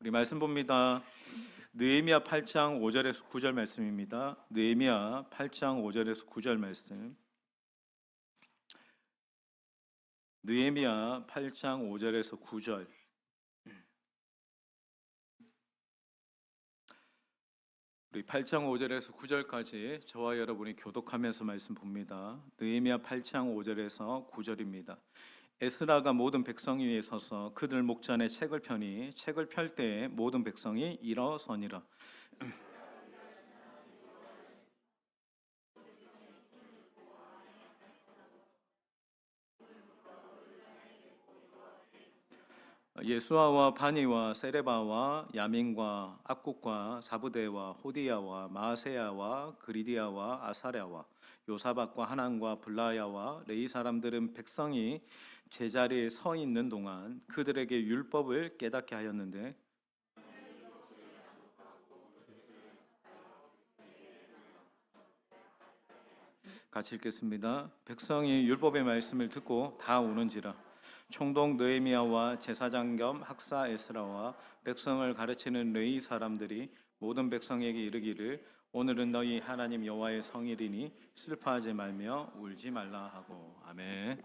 우리 말씀 봅니다. 느헤미야 8장 5절에서 9절 말씀입니다. 느헤미야 8장 5절에서 9절 말씀. 느헤미야 8장 5절에서 9절. 우리 8장 5절에서 9절까지 저와 여러분이 교독하면서 말씀 봅니다. 느헤미야 8장 5절에서 9절입니다. 에스라가 모든 백성 위에 서서 그들 목전에 책을 펴니 책을 펼 때에 모든 백성이 일어서니라. 예수아와 바니와 세레바와 야민과 악국과 사부대와 호디야와 마세야와 그리디야와 아사랴와 요사박과 하난과 블라야와 레이 사람들은 백성이 제자리에 서 있는 동안 그들에게 율법을 깨닫게 하였는데, 같이 읽겠습니다. 백성이 율법의 말씀을 듣고 다 우는지라. 총독 느헤미야와 제사장 겸 학사 에스라와 백성을 가르치는 레위 사람들이 모든 백성에게 이르기를 오늘은 너희 하나님 여호와의 성일이니 슬퍼하지 말며 울지 말라 하고. 아멘.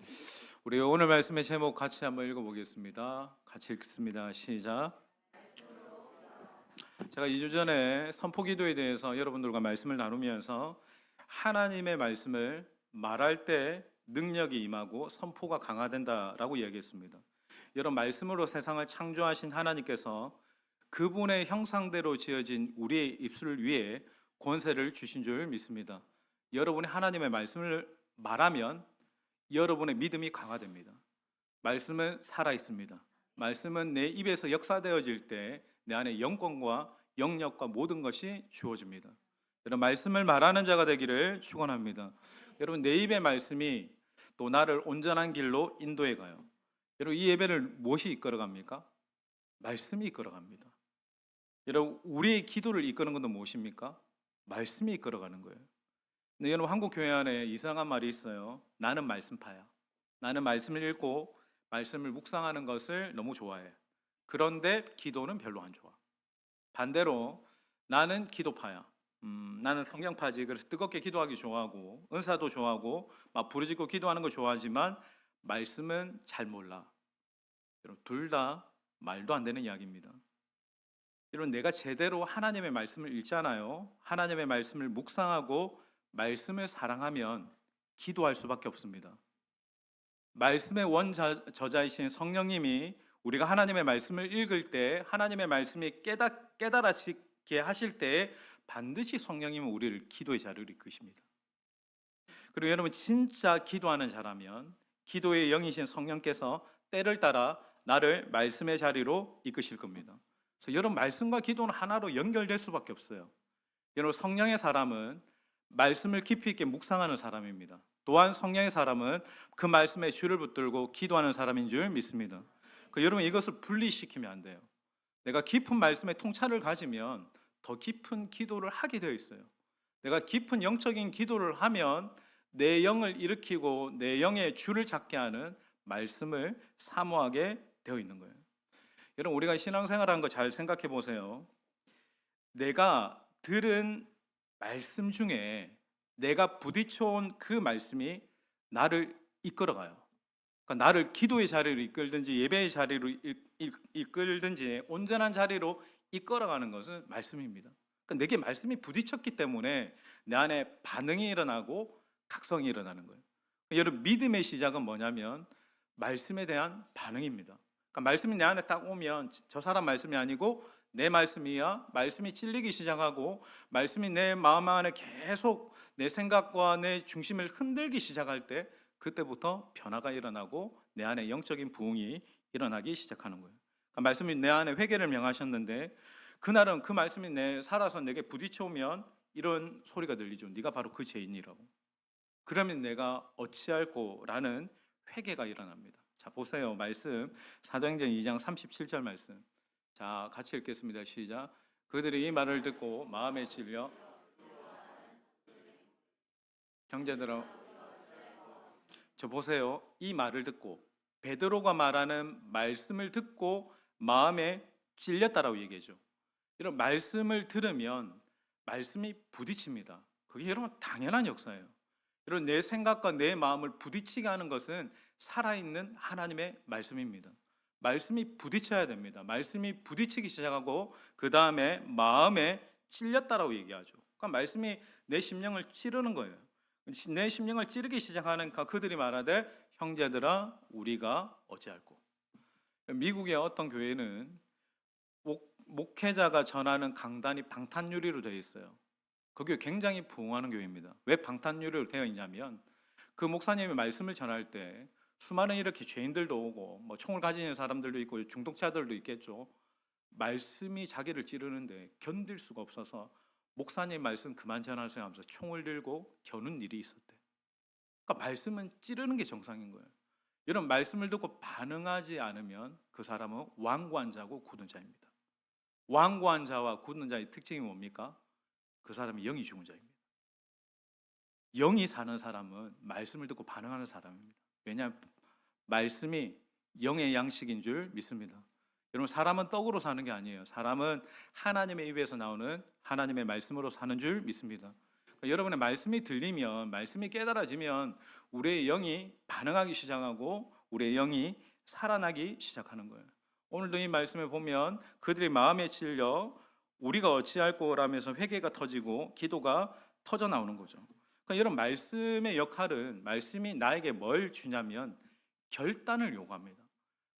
우리 오늘 말씀의 제목 같이 한번 읽어보겠습니다. 같이 읽습니다. 시작. 제가 2주 전에 선포기도에 대해서 여러분들과 말씀을 나누면서 하나님의 말씀을 말할 때 능력이 임하고 선포가 강화된다라고 이야기했습니다. 여러분, 말씀으로 세상을 창조하신 하나님께서 그분의 형상대로 지어진 우리의 입술 위에 권세를 주신 줄 믿습니다. 여러분이 하나님의 말씀을 말하면 여러분의 믿음이 강화됩니다. 말씀은 살아있습니다. 말씀은 내 입에서 역사되어질 때 내 안에 영권과 영력과 모든 것이 주어집니다. 여러분, 말씀을 말하는 자가 되기를 축원합니다. 여러분, 내 입의 말씀이 또 나를 온전한 길로 인도해 가요. 여러분, 이 예배를 무엇이 이끌어갑니까? 말씀이 이끌어갑니다. 여러분, 우리의 기도를 이끄는 것도 무엇입니까? 말씀이 이끌어가는 거예요. 근데 여러분, 한국 교회 안에 이상한 말이 있어요. 나는 말씀파야. 나는 말씀을 읽고 말씀을 묵상하는 것을 너무 좋아해. 그런데 기도는 별로 안 좋아. 반대로 나는 기도파야. 나는 성경파지. 그래서 뜨겁게 기도하기 좋아하고 은사도 좋아하고 막 부르짖고 기도하는 거 좋아하지만 말씀은 잘 몰라. 여러분, 둘 다 말도 안 되는 이야기입니다. 여러분, 내가 제대로 하나님의 말씀을 읽잖아요. 하나님의 말씀을 묵상하고 말씀을 사랑하면 기도할 수밖에 없습니다. 말씀의 원저자이신 성령님이 우리가 하나님의 말씀을 읽을 때 하나님의 말씀이 깨달아지게 하실 때 반드시 성령님은 우리를 기도의 자리로 이끄십니다. 그리고 여러분, 진짜 기도하는 자라면 기도의 영이신 성령께서 때를 따라 나를 말씀의 자리로 이끄실 겁니다. 그래서 여러분, 말씀과 기도는 하나로 연결될 수밖에 없어요. 여러분, 성령의 사람은 말씀을 깊이 있게 묵상하는 사람입니다. 또한 성령의 사람은 그 말씀에 줄을 붙들고 기도하는 사람인 줄 믿습니다. 여러분, 이것을 분리시키면 안 돼요. 내가 깊은 말씀의 통찰을 가지면 더 깊은 기도를 하게 되어 있어요. 내가 깊은 영적인 기도를 하면 내 영을 일으키고 내 영의 줄을 잡게 하는 말씀을 사모하게 되어 있는 거예요. 여러분, 우리가 신앙생활하는 거 잘 생각해 보세요. 내가 들은 말씀 중에 내가 부딪혀온 그 말씀이 나를 이끌어가요. 그러니까 나를 기도의 자리로 이끌든지 예배의 자리로 이끌든지 온전한 자리로 이끌어가는 것은 말씀입니다. 그러니까 내게 말씀이 부딪혔기 때문에 내 안에 반응이 일어나고 각성이 일어나는 거예요. 여러분, 믿음의 시작은 뭐냐면 말씀에 대한 반응입니다. 그러니까 말씀이 내 안에 딱 오면 저 사람 말씀이 아니고 내 말씀이야. 말씀이 찔리기 시작하고 말씀이 내 마음 안에 계속 내 생각과 내 중심을 흔들기 시작할 때 그때부터 변화가 일어나고 내 안에 영적인 부흥이 일어나기 시작하는 거예요. 그러니까 말씀이 내 안에 회개를 명하셨는데 그날은 그 말씀이 내 살아서 내게 부딪혀오면 이런 소리가 들리죠. 네가 바로 그 죄인이라고. 그러면 내가 어찌할꼬라는 회개가 일어납니다. 자, 보세요. 말씀 사도행전 2장 37절 말씀. 자, 같이 읽겠습니다. 시작. 그들이 이 말을 듣고 마음에 찔려 형제들아, 저 보세요. 이 말을 듣고 베드로가 말하는 말씀을 듣고 마음에 찔렸다라고 얘기하죠. 이런 말씀을 들으면 말씀이 부딪힙니다. 그게 여러분 당연한 역사예요. 이런 내 생각과 내 마음을 부딪히게 하는 것은 살아있는 하나님의 말씀입니다. 말씀이 부딪혀야 됩니다. 말씀이 부딪히기 시작하고 그 다음에 마음에 찔렸다라고 얘기하죠. 그러니까 말씀이 내 심령을 찌르는 거예요. 내 심령을 찌르기 시작하니까 그들이 말하되 형제들아 우리가 어찌할꼬. 미국의 어떤 교회는 목회자가 전하는 강단이 방탄유리로 되어 있어요. 그 교회 굉장히 부흥하는 교회입니다. 왜 방탄유리로 되어 있냐면 그 목사님이 말씀을 전할 때 수많은 이렇게 죄인들도 오고 뭐 총을 가지는 사람들도 있고 중독자들도 있겠죠. 말씀이 자기를 찌르는데 견딜 수가 없어서 목사님 말씀 그만 전하세요 하면서 총을 들고 겨눈 일이 있었대. 그러니까 말씀은 찌르는 게 정상인 거예요. 이런 말씀을 듣고 반응하지 않으면 그 사람은 완고한 자고 굳은 자입니다. 완고한 자와 굳은 자의 특징이 뭡니까? 그 사람이 영이 죽은 자입니다. 영이 사는 사람은 말씀을 듣고 반응하는 사람입니다. 왜냐하면 말씀이 영의 양식인 줄 믿습니다. 여러분 사람은 떡으로 사는 게 아니에요. 사람은 하나님의 입에서 나오는 하나님의 말씀으로 사는 줄 믿습니다. 그러니까 여러분의 말씀이 들리면 말씀이 깨달아지면 우리의 영이 반응하기 시작하고 우리의 영이 살아나기 시작하는 거예요. 오늘도 이 말씀을 보면 그들의 마음에 찔려 우리가 어찌할 거라면서 회개가 터지고 기도가 터져 나오는 거죠. 그러니까 이런 말씀의 역할은 말씀이 나에게 뭘 주냐면 결단을 요구합니다.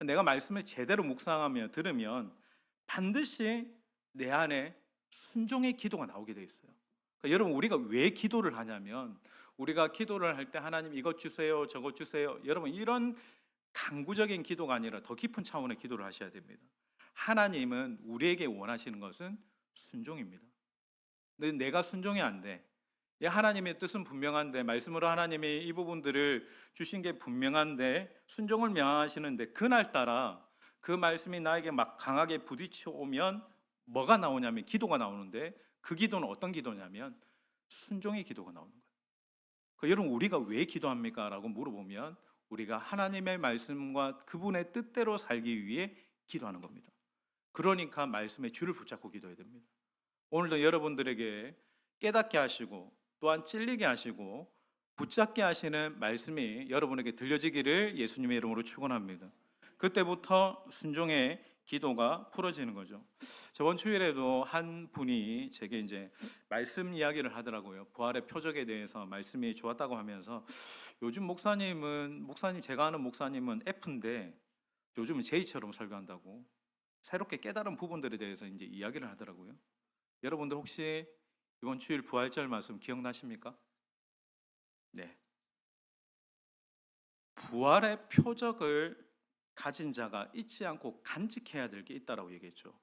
내가 말씀을 제대로 묵상하며 들으면 반드시 내 안에 순종의 기도가 나오게 돼 있어요. 그러니까 여러분 우리가 왜 기도를 하냐면 우리가 기도를 할 때 하나님 이것 주세요 저것 주세요 여러분 이런 강구적인 기도가 아니라 더 깊은 차원의 기도를 하셔야 됩니다. 하나님은 우리에게 원하시는 것은 순종입니다. 근데 내가 순종이 안 돼. 하나님의 뜻은 분명한데 말씀으로 하나님이 이 부분들을 주신 게 분명한데 순종을 명하시는데 그날따라 그 말씀이 나에게 막 강하게 부딪혀 오면 뭐가 나오냐면 기도가 나오는데 그 기도는 어떤 기도냐면 순종의 기도가 나오는 거예요. 여러분 우리가 왜 기도합니까? 라고 물어보면 우리가 하나님의 말씀과 그분의 뜻대로 살기 위해 기도하는 겁니다. 그러니까 말씀의 줄을 붙잡고 기도해야 됩니다. 오늘도 여러분들에게 깨닫게 하시고 또한 찔리게 하시고 붙잡게 하시는 말씀이 여러분에게 들려지기를 예수님의 이름으로 축원합니다. 그때부터 순종의 기도가 풀어지는 거죠. 저번 주일에도 한 분이 제게 이제 말씀 이야기를 하더라고요. 부활의 표적에 대해서 말씀이 좋았다고 하면서 요즘 목사님 제가 아는 목사님은 F인데 요즘은 J처럼 설교한다고 새롭게 깨달은 부분들에 대해서 이제 이야기를 하더라고요. 여러분들 혹시 이번 주일 부활절 말씀 기억나십니까? 네. 부활의 표적을 가진 자가 잊지 않고 간직해야 될 게 있다라고 얘기했죠.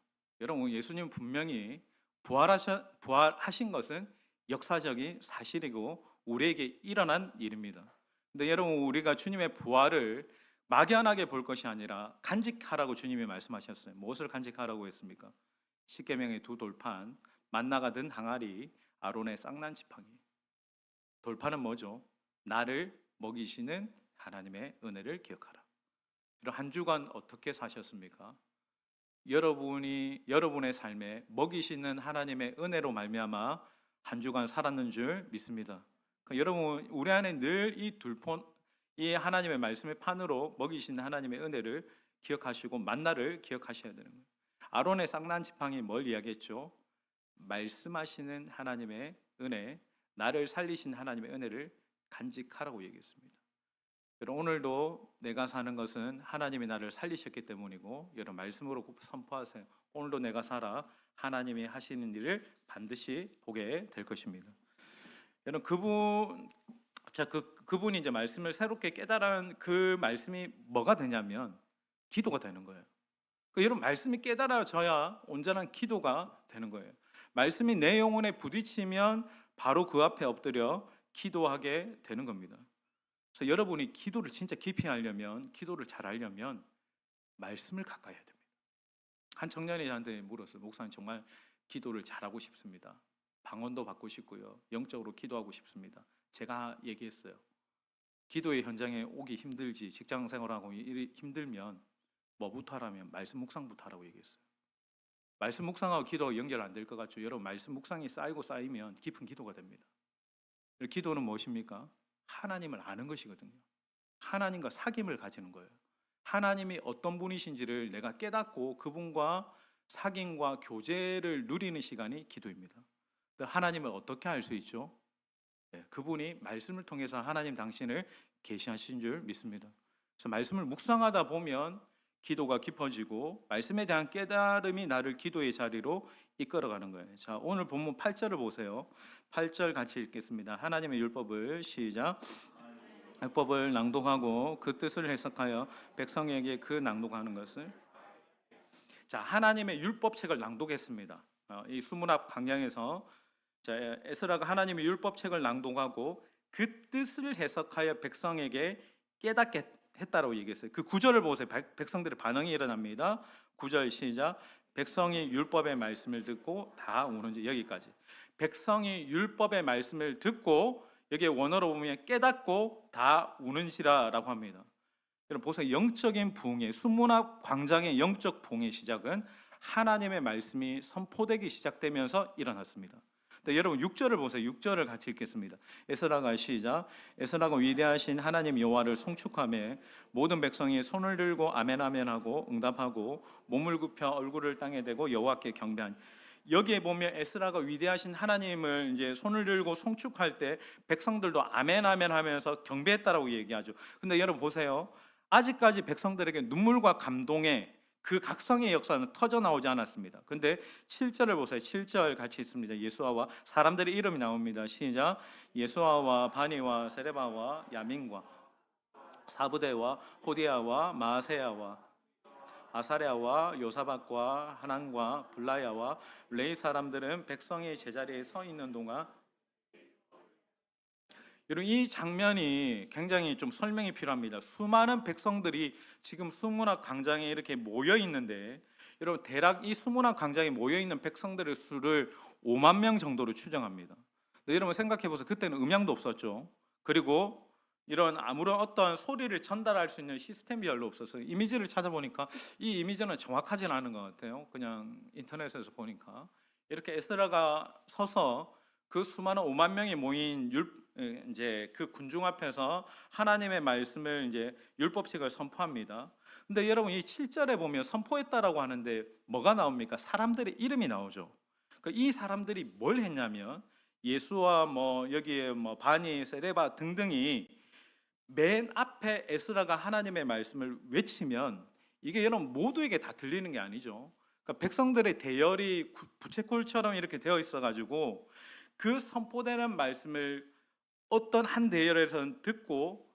여러분 예수님 분명히 부활하신 것은 역사적인 사실이고 우리에게 일어난 일입니다. 근데 여러분 우리가 주님의 부활을 막연하게 볼 것이 아니라 간직하라고 주님이 말씀하셨어요. 무엇을 간직하라고 했습니까? 십계명의 두 돌판, 만나가 든 항아리, 아론의 쌍난 지팡이. 돌판은 뭐죠? 나를 먹이시는 하나님의 은혜를 기억하라. 이런 한 주간 어떻게 사셨습니까? 여러분의 삶에 먹이시는 하나님의 은혜로 말미암아 한 주간 살았는 줄 믿습니다. 그러니까 여러분 우리 안에 늘 이 하나님의 말씀의 판으로 먹이시는 하나님의 은혜를 기억하시고 만나를 기억하셔야 되는 거예요. 아론의 쌍난 지팡이 뭘 이야기했죠? 말씀하시는 하나님의 은혜, 나를 살리신 하나님의 은혜를 간직하라고 얘기했습니다. 여러분 오늘도 내가 사는 것은 하나님이 나를 살리셨기 때문이고 여러분 말씀으로 선포하세요. 오늘도 내가 살아 하나님이 하시는 일을 반드시 보게 될 것입니다. 여러분 그분이 이제 말씀을 새롭게 깨달은 그 말씀이 뭐가 되냐면 기도가 되는 거예요. 여러분 말씀이 깨달아져야 온전한 기도가 되는 거예요. 말씀이 내 영혼에 부딪히면 바로 그 앞에 엎드려 기도하게 되는 겁니다. 그래서 여러분이 기도를 진짜 깊이 하려면 기도를 잘 하려면 말씀을 가까이 해야 됩니다. 한 청년이 저한테 물었어요. 목사님 정말 기도를 잘하고 싶습니다. 방언도 받고 싶고요. 영적으로 기도하고 싶습니다. 제가 얘기했어요. 기도의 현장에 오기 힘들지 직장 생활하고 일이 힘들면 뭐부터 하라면 말씀 묵상부터 하라고 얘기했어요. 말씀 묵상하고 기도가 연결 안 될 것 같죠? 여러분, 말씀 묵상이 쌓이고 쌓이면 깊은 기도가 됩니다. 기도는 무엇입니까? 하나님을 아는 것이거든요. 하나님과 사귐을 가지는 거예요. 하나님이 어떤 분이신지를 내가 깨닫고 그분과 사귐과 교제를 누리는 시간이 기도입니다. 하나님을 어떻게 알 수 있죠? 네, 그분이 말씀을 통해서 하나님 당신을 계시하신 줄 믿습니다. 그래서 말씀을 묵상하다 보면 기도가 깊어지고 말씀에 대한 깨달음이 나를 기도의 자리로 이끌어가는 거예요. 자, 오늘 본문 8절을 보세요. 8절 같이 읽겠습니다. 하나님의 율법을 시작. 율법을 낭독하고 그 뜻을 해석하여 백성에게 그 낭독하는 것을. 자, 하나님의 율법책을 낭독했습니다. 이 수문학 강량에서 자, 에스라가 하나님의 율법책을 낭독하고 그 뜻을 해석하여 백성에게 깨닫게 했다라고 얘기했어요. 그 구절을 보세요. 백성들의 반응이 일어납니다. 9절 시작. 백성이 율법의 말씀을 듣고 다 우는지. 여기까지. 백성이 율법의 말씀을 듣고, 여기에 원어로 보면 깨닫고 다 우는지라라고 합니다. 여러분 보세요. 영적인 부흥의 수문학 광장의 영적 부흥의 시작은 하나님의 말씀이 선포되기 시작되면서 일어났습니다. 네, 여러분 6절을 보세요. 6절을 같이 읽겠습니다. 에스라가 시작. 에스라가 위대하신 하나님 여호와를 송축하며 모든 백성이 손을 들고 아멘 아멘 하고 응답하고 몸을 굽혀 얼굴을 땅에 대고 여호와께 경배한. 여기에 보면 에스라가 위대하신 하나님을 이제 손을 들고 송축할 때 백성들도 아멘 아멘 하면서 경배했다라고 얘기하죠. 근데 여러분 보세요. 아직까지 백성들에게 눈물과 감동의 그 각성의 역사는 터져 나오지 않았습니다. 근데 7절을 보세요. 7절 같이 있습니다. 예수아와 사람들의 이름이 나옵니다. 시작. 예수아와 바니와 세레바와 야민과 사부대와 호디아와 마세야와 아사랴와 요사박과 하난과 블라야와 레이 사람들은 백성의 제자리에 서 있는 동안. 여러분 이 장면이 굉장히 좀 설명이 필요합니다. 수많은 백성들이 지금 수문학 광장에 이렇게 모여 있는데, 여러분 대략 이 수문학 광장에 모여 있는 백성들의 수를 5만 명 정도로 추정합니다. 여러분 생각해 보세요. 그때는 음향도 없었죠. 그리고 이런 아무런 어떤 소리를 전달할 수 있는 시스템이 별로 없었어요. 이미지를 찾아보니까 이 이미지는 정확하지는 않은 것 같아요. 그냥 인터넷에서 보니까 이렇게 에스라가 서서 그 수많은 5만 명이 모인 이제 그 군중 앞에서 하나님의 말씀을 이제 율법책을 선포합니다. 근데 여러분 이 7절에 보면 선포했다라고 하는데 뭐가 나옵니까? 사람들의 이름이 나오죠. 이 사람들이 뭘 했냐면 예수와 뭐 여기에 뭐 바니, 세레바 등등이 맨 앞에 에스라가 하나님의 말씀을 외치면 이게 여러분 모두에게 다 들리는 게 아니죠. 그러니까 백성들의 대열이 부채꼴처럼 이렇게 되어 있어가지고 그 선포되는 말씀을 어떤 한 대열에서는 듣고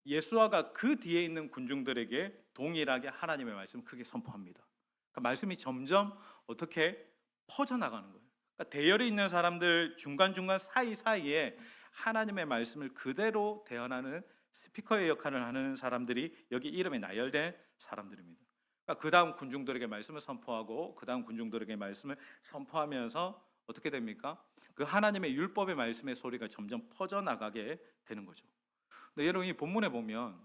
예수아가 그 뒤에 있는 군중들에게 동일하게 하나님의 말씀을 크게 선포합니다. 그러니까 말씀이 점점 어떻게 퍼져나가는 거예요. 그러니까 대열에 있는 사람들 중간중간 사이사이에 하나님의 말씀을 그대로 대언하는 스피커의 역할을 하는 사람들이 여기 이름에 나열된 사람들입니다. 그러니까 그 다음 군중들에게 말씀을 선포하고 그 다음 군중들에게 말씀을 선포하면서 어떻게 됩니까? 그 하나님의 율법의 말씀의 소리가 점점 퍼져나가게 되는 거죠. 근데 여러분 이 본문에 보면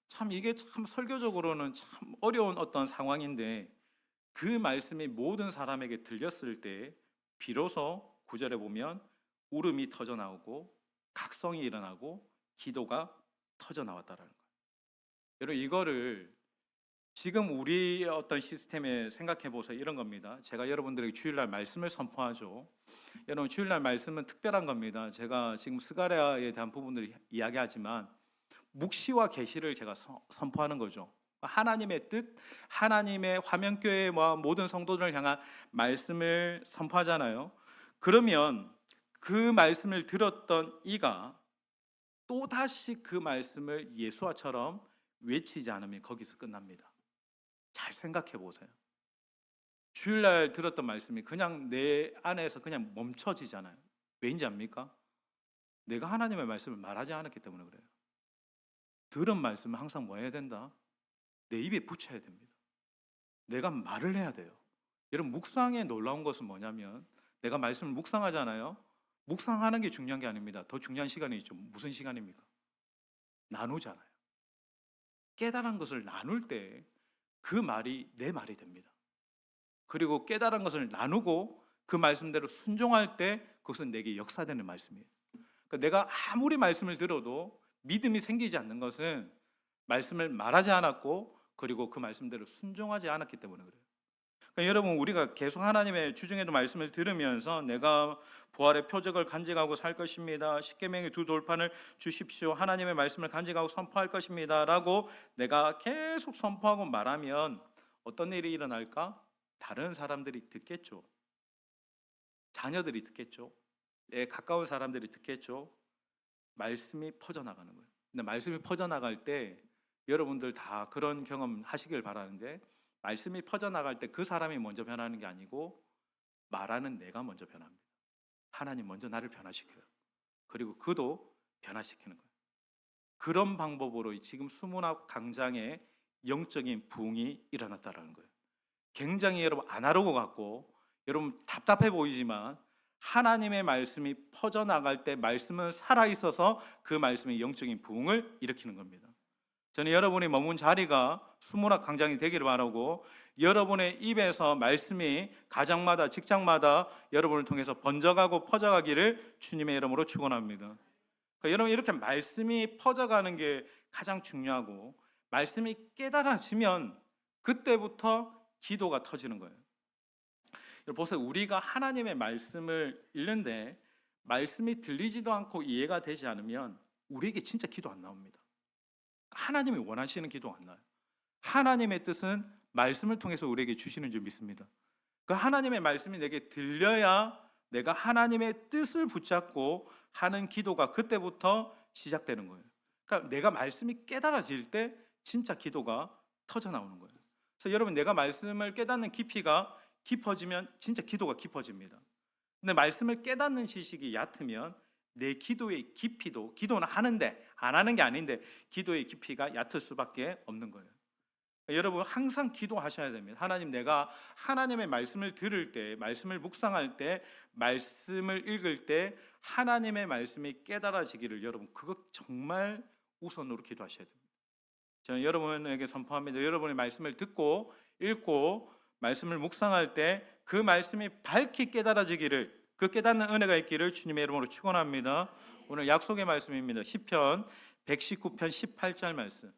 참 이게 참 설교적으로는 참 어려운 어떤 상황인데 그 말씀이 모든 사람에게 들렸을 때 비로소 9절에 보면 울음이 터져 나오고 각성이 일어나고 기도가 터져 나왔다라는 거예요. 여러분 이거를 지금 우리 어떤 시스템에 생각해 보세요. 이런 겁니다. 제가 여러분들에게 주일날 말씀을 선포하죠. 여러분 주일날 말씀은 특별한 겁니다. 제가 지금 스가랴에 대한 부분을 이야기하지만 묵시와 계시를 제가 선포하는 거죠. 하나님의 뜻, 하나님의 화면교회와 모든 성도들을 향한 말씀을 선포하잖아요. 그러면 그 말씀을 들었던 이가 또다시 그 말씀을 예수와처럼 외치지 않으면 거기서 끝납니다. 잘 생각해 보세요. 주일날 들었던 말씀이 그냥 내 안에서 그냥 멈춰지잖아요. 왜인지 압니까? 내가 하나님의 말씀을 말하지 않았기 때문에 그래요. 들은 말씀은 항상 뭐 해야 된다? 내 입에 붙여야 됩니다. 내가 말을 해야 돼요. 여러분 묵상의 놀라운 것은 뭐냐면 내가 말씀을 묵상하잖아요. 묵상하는 게 중요한 게 아닙니다. 더 중요한 시간이 있죠. 무슨 시간입니까? 나누잖아요. 깨달은 것을 나눌 때 그 말이 내 말이 됩니다. 그리고 깨달은 것을 나누고 그 말씀대로 순종할 때 그것은 내게 역사되는 말씀이에요. 그러니까 내가 아무리 말씀을 들어도 믿음이 생기지 않는 것은 말씀을 말하지 않았고 그리고 그 말씀대로 순종하지 않았기 때문에 그래요. 그러니까 여러분, 우리가 계속 하나님의 주중에도 말씀을 들으면서 내가 부활의 표적을 간직하고 살 것입니다. 십계명의 두 돌판을 주십시오. 하나님의 말씀을 간직하고 선포할 것입니다. 라고 내가 계속 선포하고 말하면 어떤 일이 일어날까? 다른 사람들이 듣겠죠. 자녀들이 듣겠죠. 내 가까운 사람들이 듣겠죠. 말씀이 퍼져나가는 거예요. 근데 말씀이 퍼져나갈 때 여러분들 다 그런 경험 하시길 바라는데, 말씀이 퍼져나갈 때 그 사람이 먼저 변하는 게 아니고 말하는 내가 먼저 변합니다. 하나님 먼저 나를 변화시켜요. 그리고 그도 변화시키는 거예요. 그런 방법으로 지금 수문학 강장에 영적인 부흥이 일어났다는 거예요. 굉장히 여러분 아날로그 같고 여러분 답답해 보이지만 하나님의 말씀이 퍼져나갈 때 말씀은 살아있어서 그 말씀이 영적인 부흥을 일으키는 겁니다. 저는 여러분이 머문 자리가 수문학 강장이 되기를 바라고, 여러분의 입에서 말씀이 가정마다 직장마다 여러분을 통해서 번져가고 퍼져가기를 주님의 이름으로 축원합니다. 그러니까 여러분, 이렇게 말씀이 퍼져가는 게 가장 중요하고, 말씀이 깨달아지면 그때부터 기도가 터지는 거예요. 보세요, 우리가 하나님의 말씀을 읽는데 말씀이 들리지도 않고 이해가 되지 않으면 우리에게 진짜 기도 안 나옵니다. 하나님이 원하시는 기도 안 나요. 하나님의 뜻은 말씀을 통해서 우리에게 주시는 줄 믿습니다. 그 하나님의 말씀이 내게 들려야 내가 하나님의 뜻을 붙잡고 하는 기도가 그때부터 시작되는 거예요. 그러니까 내가 말씀이 깨달아질 때 진짜 기도가 터져 나오는 거예요. 그래서 여러분, 내가 말씀을 깨닫는 깊이가 깊어지면 진짜 기도가 깊어집니다. 근데 말씀을 깨닫는 지식이 얕으면 내 기도의 깊이도, 기도는 하는데 안 하는 게 아닌데 기도의 깊이가 얕을 수밖에 없는 거예요. 여러분, 항상 기도하셔야 됩니다. 하나님, 내가 하나님의 말씀을 들을 때, 말씀을 묵상할 때, 말씀을 읽을 때 하나님의 말씀이 깨달아지기를 여러분, 그것 정말 우선으로 기도하셔야 됩니다. 저는 여러분에게 선포합니다. 여러분의 말씀을 듣고 읽고 말씀을 묵상할 때 그 말씀이 밝히 깨달아지기를, 그 깨닫는 은혜가 있기를 주님의 이름으로 축원합니다. 오늘 약속의 말씀입니다. 시편 119편 18절 말씀.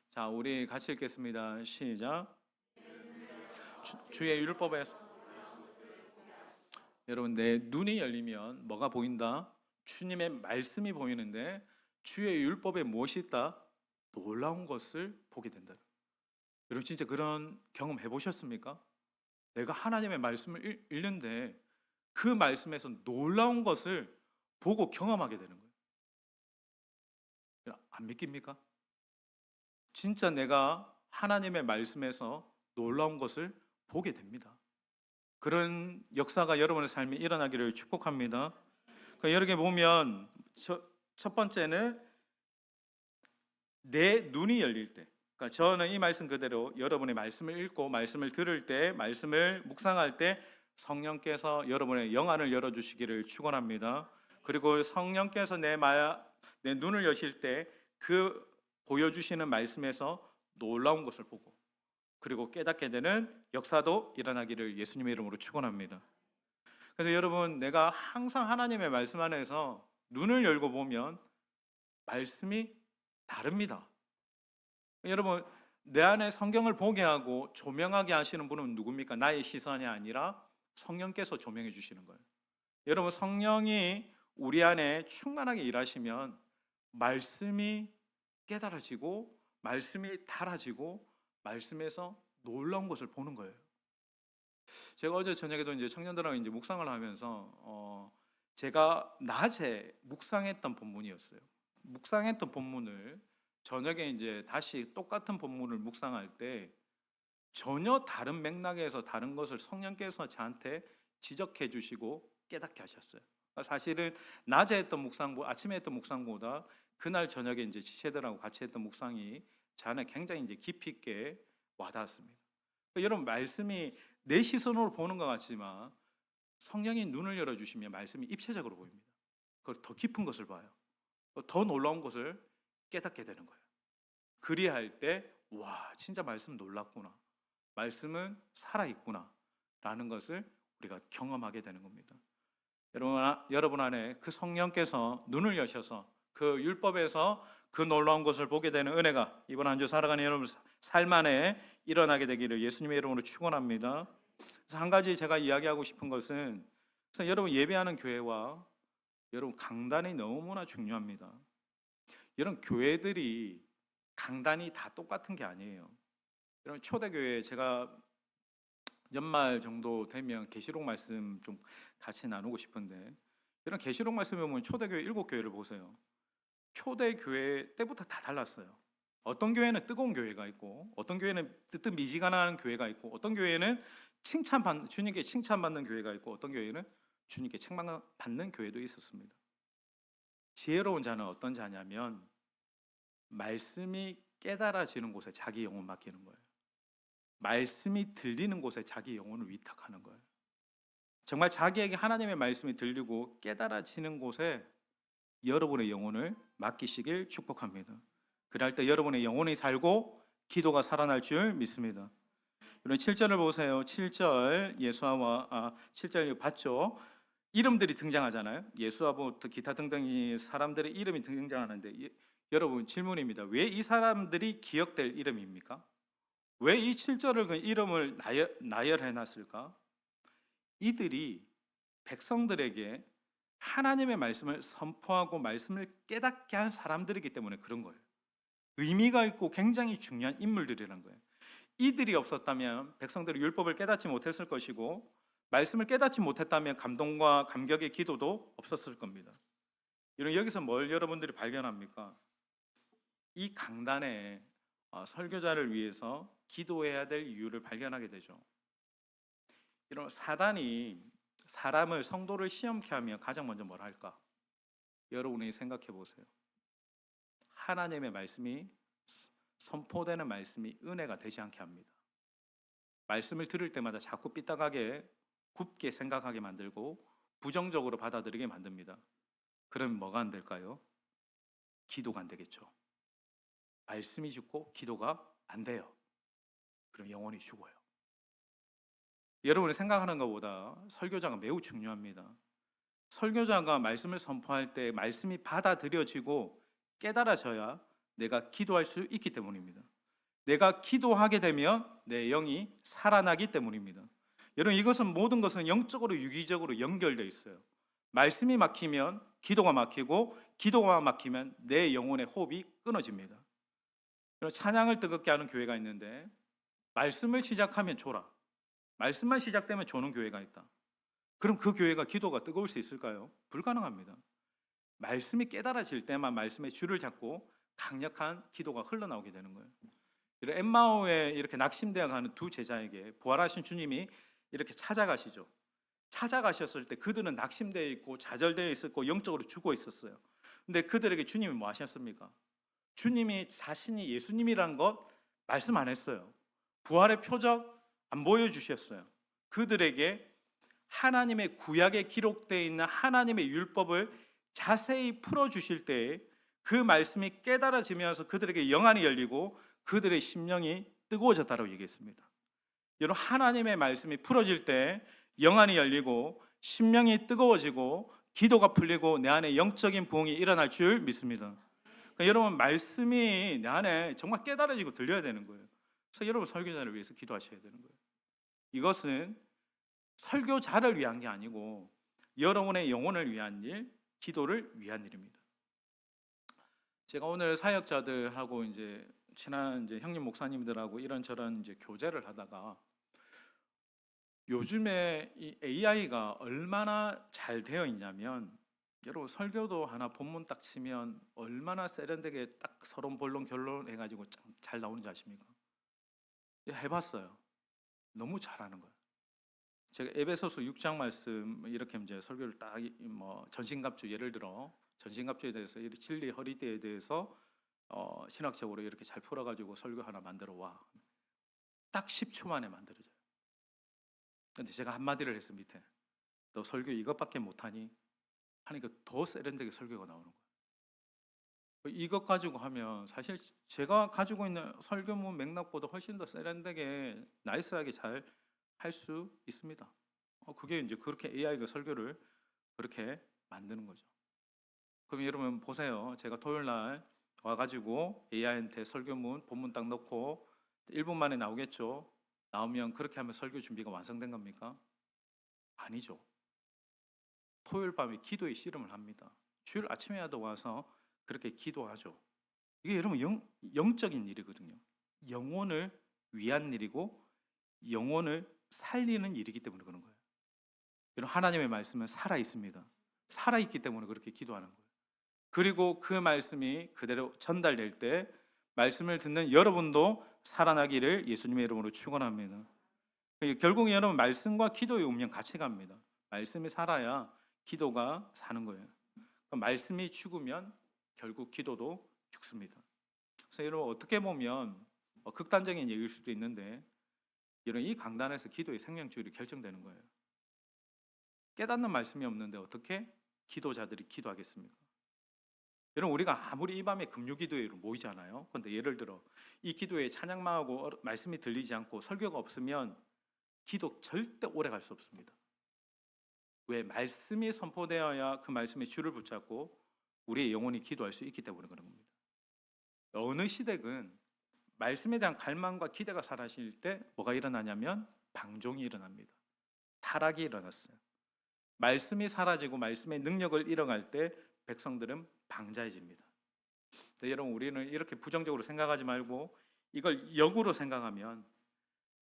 자, 우리 같이 읽겠습니다. 시작. 주의 율법에서, 여러분, 내 눈이 열리면 뭐가 보인다? 주님의 말씀이 보이는데 주의 율법에 무엇이 있다? 놀라운 것을 보게 된다. 여러분, 진짜 그런 경험 해보셨습니까? 내가 하나님의 말씀을 읽는데 그 말씀에서 놀라운 것을 보고 경험하게 되는 거예요. 안 믿깁니까? 진짜 내가 하나님의 말씀에서 놀라운 것을 보게 됩니다. 그런 역사가 여러분의 삶에 일어나기를 축복합니다. 그러니까 여러 개 보면 첫 번째는 내 눈이 열릴 때, 그러니까 저는 이 말씀 그대로 여러분의 말씀을 읽고 말씀을 들을 때, 말씀을 묵상할 때 성령께서 여러분의 영안을 열어주시기를 축원합니다. 그리고 성령께서 내 눈을 여실 때 그 보여주시는 말씀에서 놀라운 것을 보고 그리고 깨닫게 되는 역사도 일어나기를 예수님의 이름으로 축원합니다. 그래서 여러분, 내가 항상 하나님의 말씀 안에서 눈을 열고 보면 말씀이 다릅니다. 여러분, 내 안에 성경을 보게 하고 조명하게 하시는 분은 누굽니까? 나의 시선이 아니라 성령께서 조명해 주시는 거예요. 여러분, 성령이 우리 안에 충만하게 일하시면 말씀이 깨달아지고 말씀이 달아지고 말씀에서 놀라운 것을 보는 거예요. 제가 어제 저녁에도 이제 청년들하고 이제 묵상을 하면서 제가 낮에 묵상했던 본문이었어요. 묵상했던 본문을 저녁에 이제 다시 똑같은 본문을 묵상할 때 전혀 다른 맥락에서 다른 것을 성령께서 저한테 지적해 주시고 깨닫게 하셨어요. 사실은 낮에 했던 묵상보다, 아침에 했던 묵상보다 그날 저녁에 이제 지체들하고 같이 했던 묵상이 제 안에 굉장히 이제 깊이 있게 와닿았습니다. 여러분, 말씀이 내 시선으로 보는 것 같지만 성령이 눈을 열어주시면 말씀이 입체적으로 보입니다. 그걸 더 깊은 것을 봐요. 더 놀라운 것을 깨닫게 되는 거예요. 그리할 때, 와, 진짜 말씀 놀랍구나. 말씀은 살아있구나. 라는 것을 우리가 경험하게 되는 겁니다. 여러분 안에 그 성령께서 눈을 여셔서 그 율법에서 그 놀라운 것을 보게 되는 은혜가 이번 한 주 살아가는 여러분 삶 안에 일어나게 되기를 예수님의 이름으로 축원합니다. 그래서 한 가지 제가 이야기하고 싶은 것은, 그래서 여러분 예배하는 교회와 여러분 강단이 너무나 중요합니다. 여러분 교회들이 강단이 다 똑같은 게 아니에요. 여러분 초대교회 제가 연말 정도 되면 계시록 말씀 좀 같이 나누고 싶은데, 여러분 계시록 말씀에 보면 초대교회 7교회를 보세요. 초대교회 때부터 다 달랐어요. 어떤 교회는 뜨거운 교회가 있고, 어떤 교회는 뜨뜻미지근한 교회가 있고, 어떤 교회는 주님께 칭찬받는 교회가 있고, 어떤 교회는 주님께 책망받는 교회도 있었습니다. 지혜로운 자는 어떤 자냐면 말씀이 깨달아지는 곳에 자기 영혼 맡기는 거예요. 말씀이 들리는 곳에 자기 영혼을 위탁하는 거예요. 정말 자기에게 하나님의 말씀이 들리고 깨달아지는 곳에 여러분의 영혼을 맡기시길 축복합니다. 그럴 때 여러분의 영혼이 살고 기도가 살아날 줄 믿습니다. 여러분 7절을 보세요. 7절 7절 봤죠? 이름들이 등장하잖아요. 예수와부터 기타 등등이 사람들의 이름이 등장하는데, 여러분 질문입니다. 왜 이 사람들이 기억될 이름입니까? 왜 이 7절을 그 이름을 나열해 놨을까? 이들이 백성들에게 하나님의 말씀을 선포하고 말씀을 깨닫게 한 사람들이기 때문에 그런 거예요. 의미가 있고 굉장히 중요한 인물들이라는 거예요. 이들이 없었다면 백성들이 율법을 깨닫지 못했을 것이고, 말씀을 깨닫지 못했다면 감동과 감격의 기도도 없었을 겁니다. 여기서 뭘 여러분들이 발견합니까? 이 강단에 설교자를 위해서 기도해야 될 이유를 발견하게 되죠. 이런 사단이 사람을, 성도를 시험케 하면 가장 먼저 뭘 할까? 여러분이 생각해 보세요. 하나님의 말씀이, 선포되는 말씀이 은혜가 되지 않게 합니다. 말씀을 들을 때마다 자꾸 삐딱하게 굽게 생각하게 만들고 부정적으로 받아들이게 만듭니다. 그럼 뭐가 안 될까요? 기도가 안 되겠죠. 말씀이 죽고 기도가 안 돼요. 그럼 영혼이 죽어요. 여러분이 생각하는 것보다 설교자가 매우 중요합니다. 설교자가 말씀을 선포할 때 말씀이 받아들여지고 깨달아져야 내가 기도할 수 있기 때문입니다. 내가 기도하게 되면 내 영이 살아나기 때문입니다. 여러분 이것은 모든 것은 영적으로 유기적으로 연결되어 있어요. 말씀이 막히면 기도가 막히고, 기도가 막히면 내 영혼의 호흡이 끊어집니다. 찬양을 뜨겁게 하는 교회가 있는데 말씀을 시작하면 졸아, 말씀만 시작되면 조는 교회가 있다. 그럼 그 교회가 기도가 뜨거울 수 있을까요? 불가능합니다. 말씀이 깨달아질 때만 말씀의 줄을 잡고 강력한 기도가 흘러나오게 되는 거예요. 엠마오에 이렇게 낙심되어 가는 두 제자에게 부활하신 주님이 이렇게 찾아가시죠. 찾아가셨을 때 그들은 낙심되어 있고 좌절되어 있었고 영적으로 죽어 있었어요. 근데 그들에게 주님이 뭐 하셨습니까? 주님이 자신이 예수님이라는 것 말씀 안 했어요. 부활의 표적 안 보여주셨어요. 그들에게 하나님의 구약에 기록되어 있는 하나님의 율법을 자세히 풀어주실 때에 그 말씀이 깨달아지면서 그들에게 영안이 열리고 그들의 심령이 뜨거워졌다고 얘기했습니다. 여러분 하나님의 말씀이 풀어질 때 영안이 열리고 심령이 뜨거워지고 기도가 풀리고 내 안에 영적인 부흥이 일어날 줄 믿습니다. 그러니까 여러분 말씀이 내 안에 정말 깨달아지고 들려야 되는 거예요. 그래서 여러분 설교자를 위해서 기도하셔야 되는 거예요. 이것은 설교자를 위한 게 아니고 여러분의 영혼을 위한 일, 기도를 위한 일입니다. 제가 오늘 사역자들하고 이제 친한 형님 목사님들하고 이런저런 교제를 하다가 요즘에 이 AI가 얼마나 잘 되어 있냐면, 여러분 설교도 하나 본문 딱 치면 얼마나 세련되게 딱 서론 본론 결론 해가지고 잘 나오는지 아십니까? 해봤어요. 너무 잘하는 거예요. 제가 에베소서 6장 말씀 이렇게 이제 설교를 딱 전신갑주, 예를 들어 전신갑주에 대해서 진리 허리띠에 대해서 신학적으로 이렇게 잘 풀어가지고 설교 하나 만들어 와. 딱 10초 만에 만들어져요. 근데 제가 한마디를 했어. 밑에 너 설교 이것밖에 못하니? 하니까 더 세련되게 설교가 나오는 거예요. 이것 가지고 하면 사실 제가 가지고 있는 설교문 맥락보다 훨씬 더 세련되게 나이스하게 잘 할 수 있습니다. 그게 이제 그렇게 AI가 설교를 그렇게 만드는 거죠. 그럼 여러분 보세요. 제가 토요일 날 와가지고 AI한테 설교문 본문 딱 넣고 1분 만에 나오겠죠. 나오면 그렇게 하면 설교 준비가 완성된 겁니까? 아니죠. 토요일 밤에 기도의 씨름을 합니다. 주일 아침에라도 와서 그렇게 기도하죠. 이게 여러분 영적인 일이거든요. 영혼을 위한 일이고 영혼을 살리는 일이기 때문에 그런 거예요. 여러분 하나님의 말씀은 살아 있습니다. 살아 있기 때문에 그렇게 기도하는 거예요. 그리고 그 말씀이 그대로 전달될 때 말씀을 듣는 여러분도 살아나기를 예수님의 이름으로 축원합니다. 결국 여러분 말씀과 기도의 운명 같이 갑니다. 말씀이 살아야 기도가 사는 거예요. 말씀이 죽으면 결국 기도도 죽습니다. 그래서 여러분 어떻게 보면 극단적인 얘기일 수도 있는데 여러분 이 강단에서 기도의 생명줄이 결정되는 거예요. 깨닫는 말씀이 없는데 어떻게 기도자들이 기도하겠습니까? 여러분 우리가 아무리 이 밤에 금요기도회로 모이잖아요. 그런데 예를 들어 이 기도회에 찬양만 하고 말씀이 들리지 않고 설교가 없으면 기도 절대 오래 갈 수 없습니다. 왜? 말씀이 선포되어야 그 말씀의 줄을 붙잡고 우리의 영혼이 기도할 수 있기 때문에 그런 겁니다. 어느 시댁은 말씀에 대한 갈망과 기대가 사라질 때 뭐가 일어나냐면 방종이 일어납니다. 타락이 일어났어요. 말씀이 사라지고 말씀의 능력을 잃어갈 때 백성들은 방자해집니다. 여러분 우리는 이렇게 부정적으로 생각하지 말고 이걸 역으로 생각하면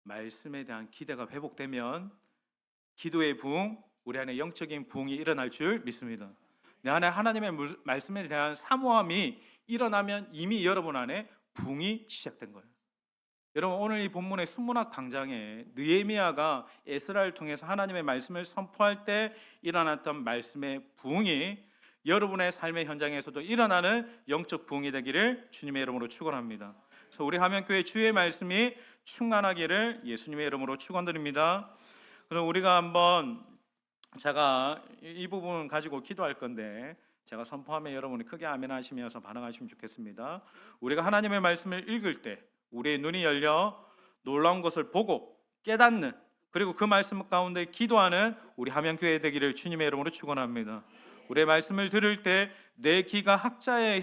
말씀에 대한 기대가 회복되면 기도의 부흥, 우리 안에 영적인 부흥이 일어날 줄 믿습니다. 내 안에 하나님의 말씀에 대한 사모함이 일어나면 이미 여러분 안에 부흥이 시작된 거예요. 여러분 오늘 이 본문의 순문학 강장에 느헤미야가 에스라를 통해서 하나님의 말씀을 선포할 때 일어났던 말씀의 부흥이 여러분의 삶의 현장에서도 일어나는 영적 부흥이 되기를 주님의 이름으로 축원합니다. 그래서 우리 하면교회 주의 말씀이 충만하기를 예수님의 이름으로 축원드립니다. 그럼 우리가 한번 제가 이 부분 가지고 기도할 건데 제가 선포하면 여러분이 크게 아멘 하시면서 반응하시면 좋겠습니다. 우리가 하나님의 말씀을 읽을 때 우리의 눈이 열려 놀라운 것을 보고 깨닫는 그리고 그 말씀 가운데 기도하는 우리 하면교회 되기를 주님의 이름으로 축원합니다. 우리의 말씀을 들을 때 내 귀가 학자의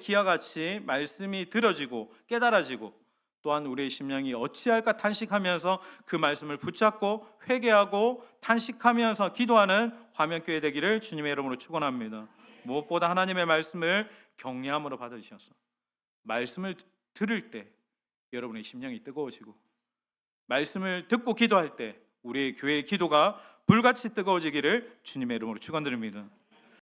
귀와 같이 말씀이 들어지고 깨달아지고 또한 우리의 심령이 어찌할까 탄식하면서 그 말씀을 붙잡고 회개하고 탄식하면서 기도하는 화면교회 되기를 주님의 이름으로 축원합니다. 무엇보다 하나님의 말씀을 경외함으로 받으셔서 말씀을 들을 때 여러분의 심령이 뜨거워지고 말씀을 듣고 기도할 때 우리의 교회의 기도가 불같이 뜨거워지기를 주님의 이름으로 축원드립니다.